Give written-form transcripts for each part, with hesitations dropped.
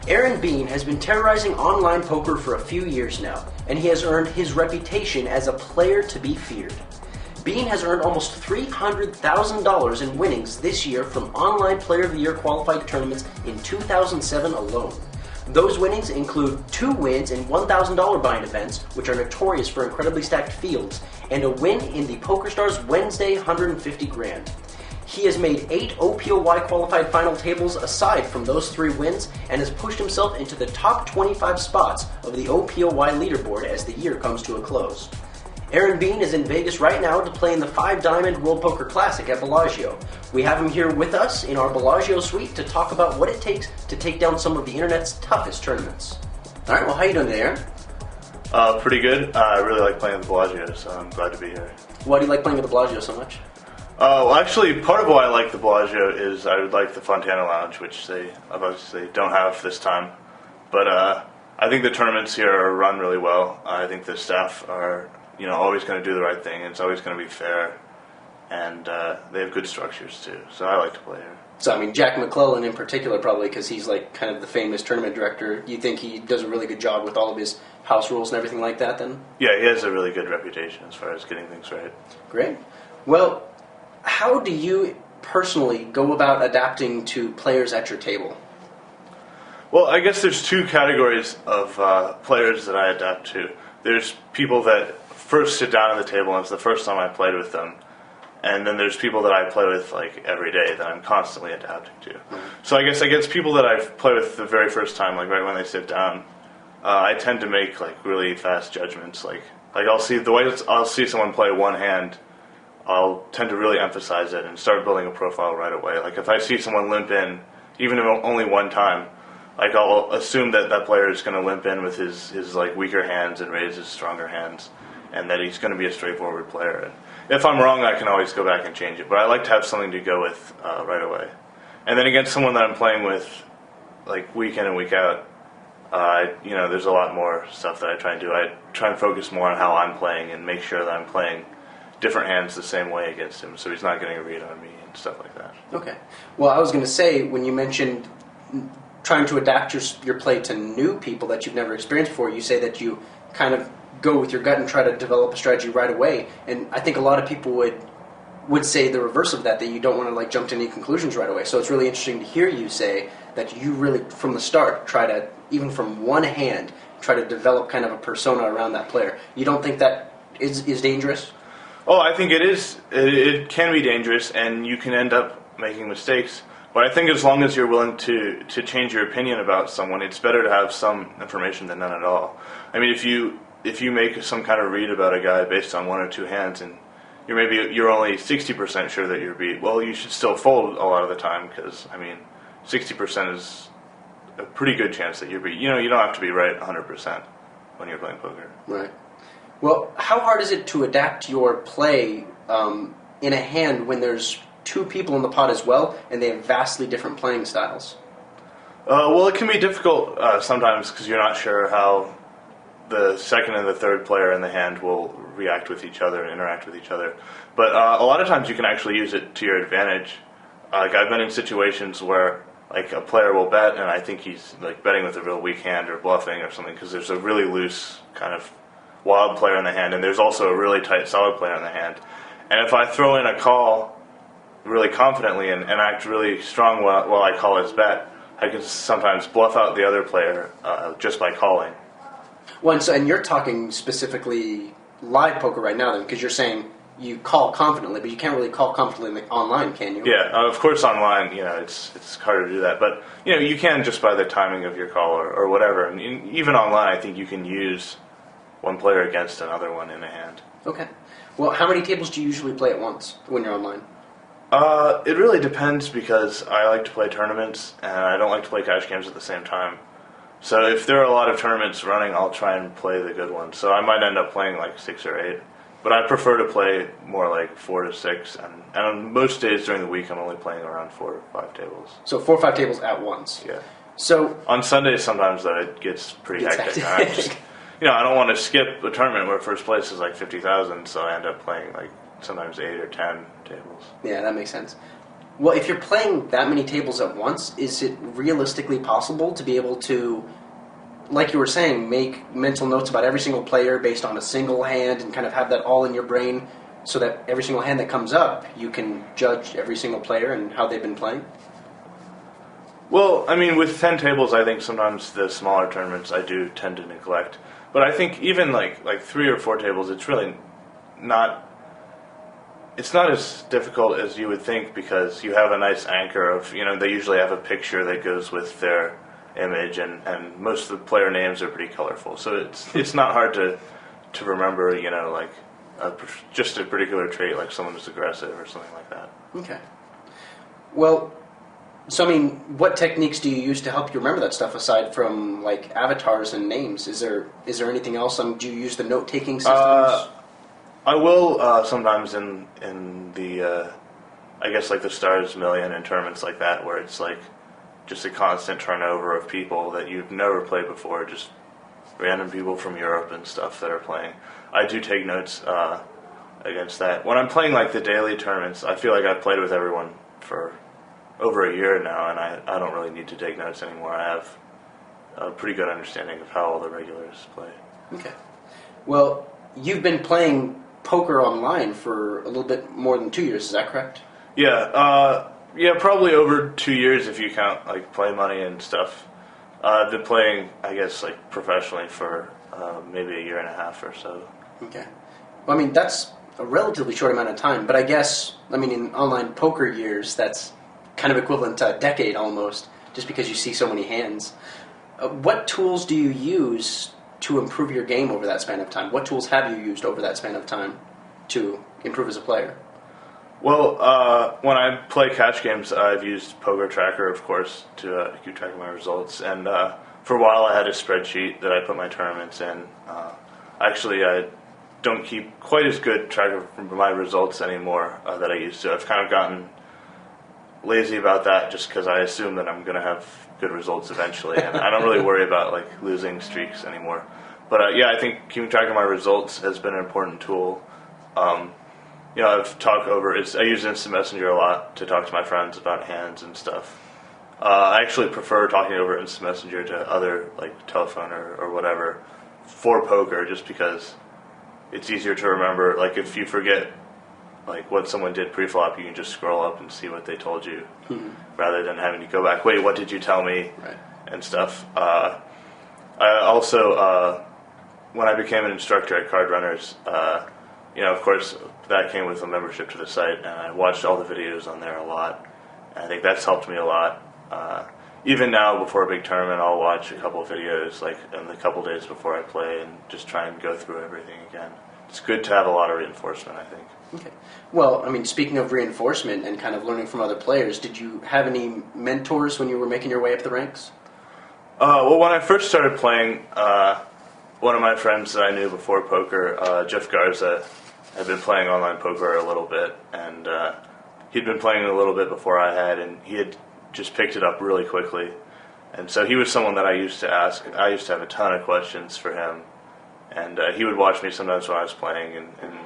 Aaron Bean has been terrorizing online poker for a few years now, and he has earned his reputation as a player to be feared. Bean has earned almost $300,000 in winnings this year from Online Player of the Year qualified tournaments in 2007 alone. Those winnings include 2 wins in $1,000 buy-in events, which are notorious for incredibly stacked fields, and a win in the PokerStars Wednesday 150 Grand. He has made 8 OPOY qualified final tables aside from those 3 wins and has pushed himself into the top 25 spots of the OPOY leaderboard as the year comes to a close. Aaron Bean is in Vegas right now to play in the 5 Diamond World Poker Classic at Bellagio. We have him here with us in our Bellagio suite to talk about what it takes to take down some of the internet's toughest tournaments. All right, well, how you doing today, Aaron? Pretty good. I really like playing at the Bellagio, so I'm glad to be here. Why do you like playing at the Bellagio so much? Well, actually, part of why I like the Bellagio is I would like the Fontana Lounge, which they obviously don't have this time. But I think the tournaments here are run really well. I think the staff are, always going to do the right thing. It's always going to be fair, and they have good structures too. So I like to play here. So, I mean, Jack McClellan in particular, probably because he's like kind of the famous tournament director. You think he does a really good job with all of his house rules and everything like that, then? Yeah, he has a really good reputation as far as getting things right. Great. Well, how do you personally go about adapting to players at your table? Well, I guess there's 2 categories of players that I adapt to. There's people that first sit down at the table and it's the first time I played with them. And then there's people that I play with like every day that I'm constantly adapting to. Mm-hmm. So I guess people that I play with the very first time, like right when they sit down, I tend to make like really fast judgments. Like I'll see someone play one hand, I'll tend to really emphasize it and start building a profile right away. Like if I see someone limp in, even if only one time, like I'll assume that that player is going to limp in with his like weaker hands and raise his stronger hands, and that he's going to be a straightforward player. And if I'm wrong, I can always go back and change it. But I like to have something to go with right away. And then against someone that I'm playing with, like week in and week out, there's a lot more stuff that I try and do. I try and focus more on how I'm playing and make sure that I'm playing different hands the same way against him, so he's not getting a read on me and stuff like that. Okay. Well, I was going to say, when you mentioned trying to adapt your play to new people that you've never experienced before, you say that you kind of go with your gut and try to develop a strategy right away. And I think a lot of people would say the reverse of that you don't want to like jump to any conclusions right away. So it's really interesting to hear you say that you really, from the start, try to, even from one hand, try to develop kind of a persona around that player. You don't think that is dangerous? Oh, I think it is. It can be dangerous, and you can end up making mistakes. But I think as long as you're willing to change your opinion about someone, it's better to have some information than none at all. I mean, if you make some kind of read about a guy based on 1 or 2 hands, and you're only 60% sure that you're beat, well, you should still fold a lot of the time, because 60% is a pretty good chance that you're beat. You don't have to be right 100% when you're playing poker. Right. Well, how hard is it to adapt your play in a hand when there's 2 people in the pot as well, and they have vastly different playing styles? Well, it can be difficult sometimes because you're not sure how the second and the third player in the hand will react with each other and interact with each other. But a lot of times you can actually use it to your advantage. Like I've been in situations where like a player will bet, and I think he's like betting with a real weak hand or bluffing or something because there's a really loose kind of wild player in the hand, and there's also a really tight solid player in the hand. And if I throw in a call really confidently and act really strong while I call his bet, I can sometimes bluff out the other player just by calling. Well, and you're talking specifically live poker right now, then, because you're saying you call confidently, but you can't really call confidently online, can you? Yeah, of course online, it's harder to do that. But, you can just by the timing of your call or whatever. And even online, I think you can use one player against another one in a hand. Okay. Well, how many tables do you usually play at once when you're online? It really depends because I like to play tournaments and I don't like to play cash games at the same time. So if there are a lot of tournaments running, I'll try and play the good ones. So I might end up playing like 6 or 8. But I prefer to play more like 4 to 6. And on most days during the week, I'm only playing around 4 or 5 tables. So 4 or 5 tables at once? Yeah. So on Sundays, sometimes, though, it gets pretty hectic. I don't want to skip a tournament where first place is like 50,000, so I end up playing like sometimes 8 or 10 tables. Yeah, that makes sense. Well, if you're playing that many tables at once, is it realistically possible to be able to, like you were saying, make mental notes about every single player based on a single hand and kind of have that all in your brain so that every single hand that comes up, you can judge every single player and how they've been playing? Well, I mean, with 10 tables, I think sometimes the smaller tournaments I do tend to neglect. But I think even like 3 or 4 tables, it's really not. It's not as difficult as you would think because you have a nice anchor of, they usually have a picture that goes with their image, and most of the player names are pretty colorful. So it's not hard to remember, like just a particular trait, like someone who's aggressive or something like that. Okay. Well, so I mean, what techniques do you use to help you remember that stuff aside from like avatars and names? Is there anything else? Do you use the note-taking systems? I will sometimes in the I guess like the Stars Million and tournaments like that, where it's like just a constant turnover of people that you've never played before, just random people from Europe and stuff that are playing. I do take notes against that. When I'm playing like the daily tournaments, I feel like I've played with everyone for over a year now, and I don't really need to take notes anymore. I have a pretty good understanding of how all the regulars play. Okay. Well, you've been playing poker online for a little bit more than 2 years, is that correct? Yeah, probably over 2 years if you count like play money and stuff. I've been playing, I guess, like professionally for maybe a year and a half or so. Okay. Well, I mean, that's a relatively short amount of time, but I guess, in online poker years, that's kind of equivalent to a decade almost, just because you see so many hands. What tools do you use to improve your game over that span of time? What tools have you used over that span of time to improve as a player? Well, when I play cash games, I've used Poker Tracker, of course, to keep track of my results. And for a while, I had a spreadsheet that I put my tournaments in. Actually, I don't keep quite as good track of my results anymore that I used to. I've kind of gotten lazy about that just because I assume that I'm going to have good results eventually, and I don't really worry about like losing streaks anymore. But I think keeping track of my results has been an important tool. I've talked over. I use Instant Messenger a lot to talk to my friends about hands and stuff. I actually prefer talking over Instant Messenger to other like telephone or whatever for poker, just because it's easier to remember. Like if you forget like what someone did pre-flop, you can just scroll up and see what they told you, rather than having to go back. Wait, what did you tell me? Right. And stuff. I also, when I became an instructor at Card Runners, of course, that came with a membership to the site, and I watched all the videos on there a lot. And I think that's helped me a lot. Even now, before a big tournament, I'll watch a couple of videos, like in the couple days before I play, and just try and go through everything again. It's good to have a lot of reinforcement, I think. Okay. Well, speaking of reinforcement and kind of learning from other players, did you have any mentors when you were making your way up the ranks? Well, when I first started playing, one of my friends that I knew before poker, Jeff Garza, had been playing online poker a little bit, and he'd been playing a little bit before I had, and he had just picked it up really quickly. And so he was someone that I used to ask. I used to have a ton of questions for him, and he would watch me sometimes when I was playing and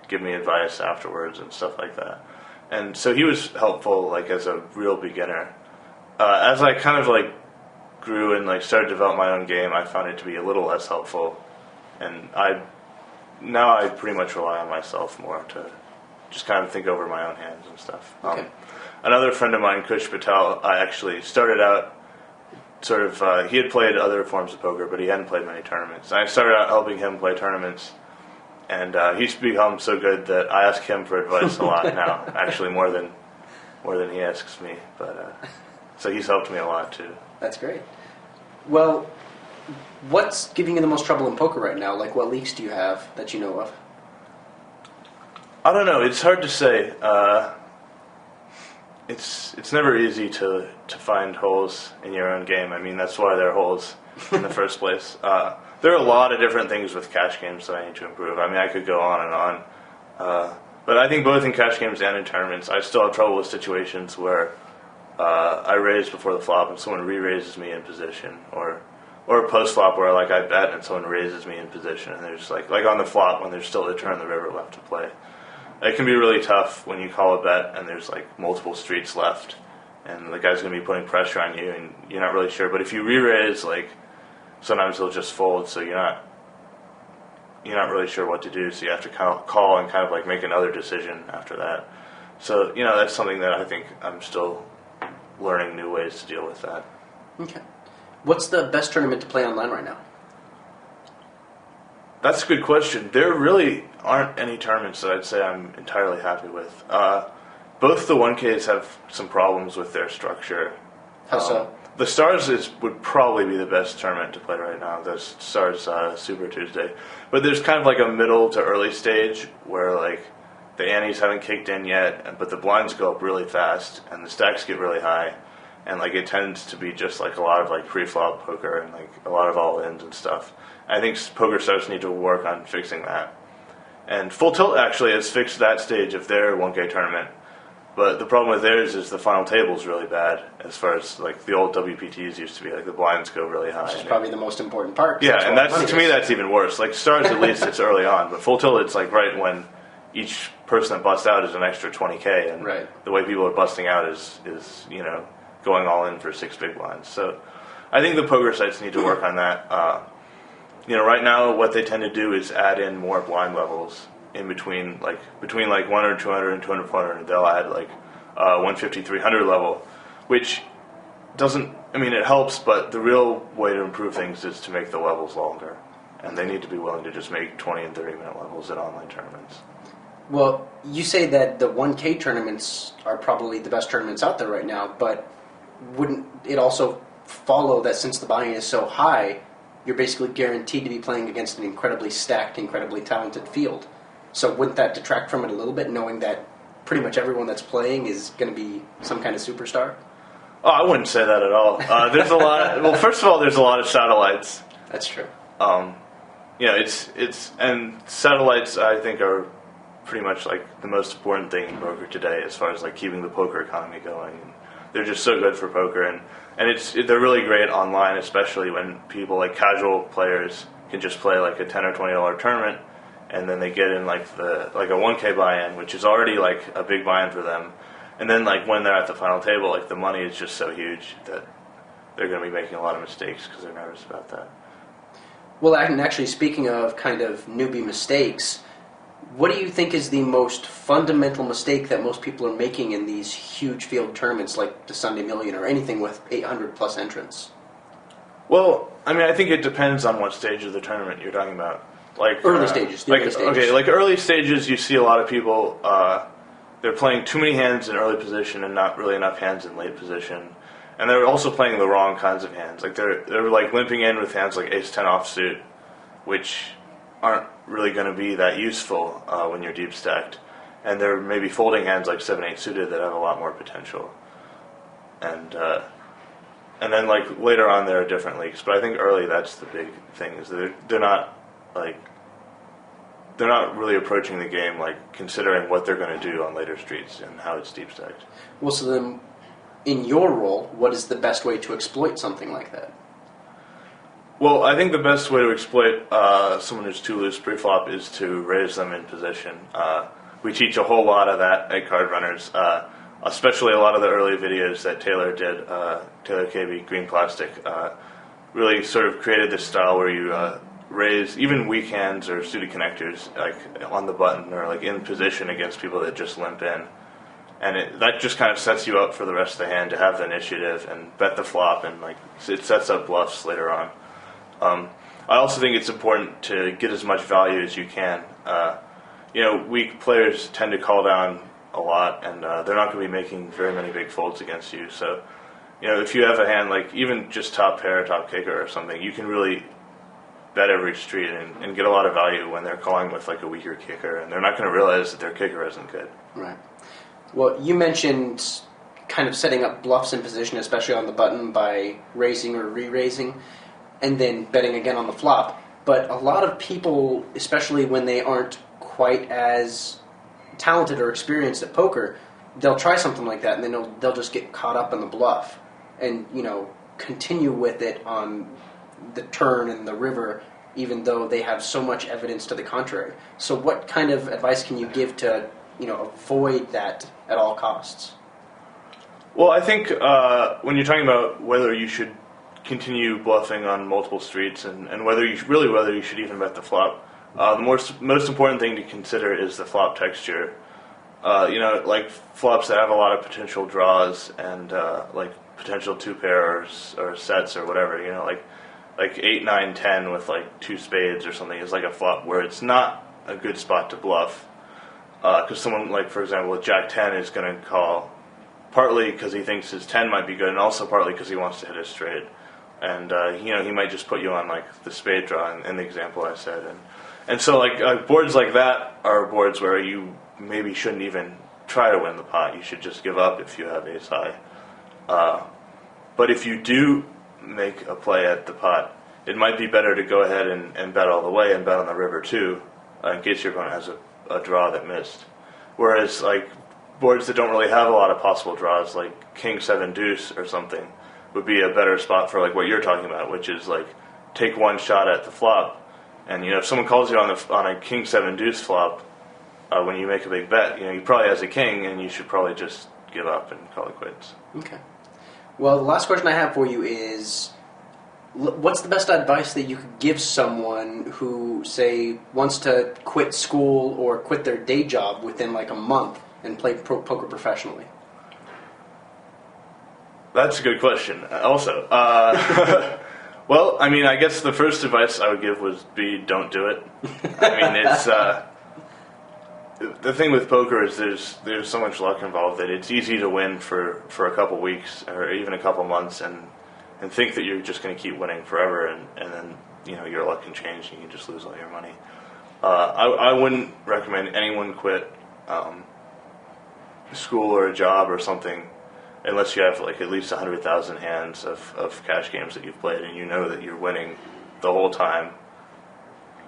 give me advice afterwards and stuff like that. And so he was helpful, like as a real beginner. As I kind of like grew and like started to develop my own game, I found it to be a little less helpful, and now I pretty much rely on myself more to just kind of think over my own hands and stuff. Okay. Another friend of mine, Kush Patel, I actually started out sort of, he had played other forms of poker, but he hadn't played many tournaments. I started out helping him play tournaments, and he's become so good that I ask him for advice a lot now, actually more than he asks me. But so he's helped me a lot too. That's great. Well, what's giving you the most trouble in poker right now? Like, what leaks do you have that you know of? I don't know. It's hard to say. It's never easy to find holes in your own game. I mean, that's why there are holes in the first place. There are a lot of different things with cash games that I need to improve. I mean, I could go on and on. But I think both in cash games and in tournaments, I still have trouble with situations where I raise before the flop and someone re-raises me in position, or post-flop where like I bet and someone raises me in position, and there's like on the flop when there's still a turn of the river left to play. it can be really tough when you call a bet and there's like multiple streets left, and the guy's going to be putting pressure on you, and you're not really sure. But if you re-raise, like sometimes he'll just fold, so you're not really sure what to do. So you have to kind of call and kind of like make another decision after that. So that's something that I think I'm still learning new ways to deal with that. Okay. What's the best tournament to play online right now? That's a good question. There really aren't any tournaments that I'd say I'm entirely happy with. Both the 1Ks have some problems with their structure. How so? The Stars would probably be the best tournament to play right now. The Stars Super Tuesday. But there's kind of like a middle to early stage where like the antes haven't kicked in yet, but the blinds go up really fast and the stacks get really high. And like it tends to be just like a lot of like pre-flop poker and like a lot of all-ins and stuff. I think Poker Stars need to work on fixing that. And Full Tilt actually has fixed that stage of their 1K tournament. But the problem with theirs is the final table is really bad as far as like the old WPTs used to be. Like the blinds go really high. Which is probably the most important part. Yeah, and to me that's even worse. Like Stars at least it's early on, but Full Tilt it's like right when each person that busts out is an extra 20K, and right. The way people are busting out is going all in for 6 big blinds. So I think the poker sites need to work on that. Right now what they tend to do is add in more blind levels in between like 100, 200, and 200, 400. They'll add like 150, 300 level, which doesn't, it helps, but the real way to improve things is to make the levels longer. And they need to be willing to just make 20 and 30 minute levels at online tournaments. Well, you say that the 1K tournaments are probably the best tournaments out there right now, but wouldn't it also follow that since the buy-in is so high, you're basically guaranteed to be playing against an incredibly stacked, incredibly talented field? So wouldn't that detract from it a little bit, knowing that pretty much everyone that's playing is going to be some kind of superstar? Oh, I wouldn't say that at all. There's a lot. Well, first of all, there's a lot of satellites. That's true. And satellites I think are pretty much like the most important thing in poker today, as far as like keeping the poker economy going. And they're just so good for poker, and they're really great online, especially when people like casual players can just play like a $10 or $20 tournament, and then they get in like a 1K buy-in, which is already like a big buy-in for them. And then like when they're at the final table, like the money is just so huge that they're going to be making a lot of mistakes because they're nervous about that. Well, actually, speaking of kind of newbie mistakes, what do you think is the most fundamental mistake that most people are making in these huge field tournaments like the Sunday Million or anything with 800 plus entrants? Well, I think it depends on what stage of the tournament you're talking about. Like early stages. Okay, like early stages, you see a lot of people. They're playing too many hands in early position and not really enough hands in late position, and they're also playing the wrong kinds of hands. Like they're like limping in with hands like Ace 10 offsuit, which aren't really going to be that useful when you're deep stacked, and they're maybe folding hands like 7-8 suited that have a lot more potential, and then like later on there are different leagues. But I think early that's the big thing is they're not really approaching the game like considering what they're going to do on later streets and how it's deep stacked. Well, so then, in your role, what is the best way to exploit something like that? Well, I think the best way to exploit someone who's too loose pre-flop is to raise them in position. We teach a whole lot of that at Card Runners, especially a lot of the early videos that Taylor did. Taylor KB, Green Plastic, really sort of created this style where you raise even weak hands or suited connectors like on the button or like in position against people that just limp in. And that just kind of sets you up for the rest of the hand to have the initiative and bet the flop, and like it sets up bluffs later on. I also think it's important to get as much value as you can. Weak players tend to call down a lot, and they're not going to be making very many big folds against you. So, if you have a hand like even just top pair, top kicker or something, you can really bet every street and get a lot of value when they're calling with like a weaker kicker, and they're not going to realize that their kicker isn't good. Right. Well, you mentioned kind of setting up bluffs in position, especially on the button by raising or re-raising, and then betting again on the flop. But a lot of people, especially when they aren't quite as talented or experienced at poker, they'll try something like that, and then they'll just get caught up in the bluff and, continue with it on the turn and the river, even though they have so much evidence to the contrary. So what kind of advice can you give to avoid that at all costs? Well, I think when you're talking about whether you should continue bluffing on multiple streets and whether you should even bet the flop, the most important thing to consider is the flop texture. Like flops that have a lot of potential draws and like potential two pairs or sets or whatever. Like 8, 9, 10 with like 2 spades or something is like a flop where it's not a good spot to bluff. Because someone like, for example, with Jack 10 is going to call partly because he thinks his 10 might be good, and also partly because he wants to hit a straight. And he might just put you on like the spade draw in the example I said. And so like boards like that are boards where you maybe shouldn't even try to win the pot. You should just give up if you have ace high. But if you do make a play at the pot, it might be better to go ahead and bet all the way and bet on the river too, in case your opponent has a draw that missed. Whereas like boards that don't really have a lot of possible draws, like king 7 deuce or something, would be a better spot for like what you're talking about, which is like take one shot at the flop, and if someone calls you on a king 7 deuce flop, when you make a big bet, he probably has a king, and you should probably just give up and call it quits. Okay. Well, the last question I have for you is, what's the best advice that you could give someone who, say, wants to quit school or quit their day job within like a month and play poker professionally? That's a good question. Also, well, I mean, I guess the first advice I would give would be don't do it. I mean, it's the thing with poker is there's so much luck involved that it's easy to win for a couple weeks or even a couple months and think that you're just going to keep winning forever, and then your luck can change and you can just lose all your money. I wouldn't recommend anyone quit school or a job or something unless you have like at least 100,000 hands of cash games that you've played and you know that you're winning the whole time.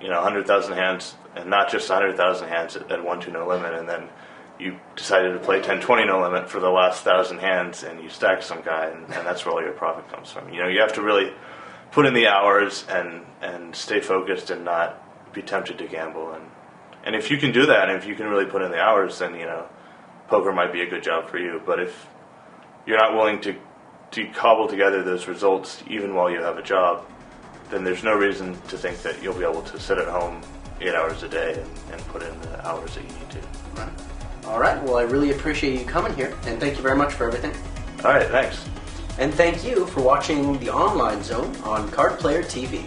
100,000 hands, and not just 100,000 hands at 1-2 no limit, and then you decided to play 10-20 no limit for the last 1,000 hands, and you stack some guy, and that's where all your profit comes from. You have to really put in the hours and stay focused and not be tempted to gamble. And if you can do that, and if you can really put in the hours, then poker might be a good job for you. But if you're not willing to cobble together those results even while you have a job, then there's no reason to think that you'll be able to sit at home 8 hours a day and put in the hours that you need to. Right. All right. Well, I really appreciate you coming here, and thank you very much for everything. All right. Thanks. And thank you for watching the Online Zone on Card Player TV.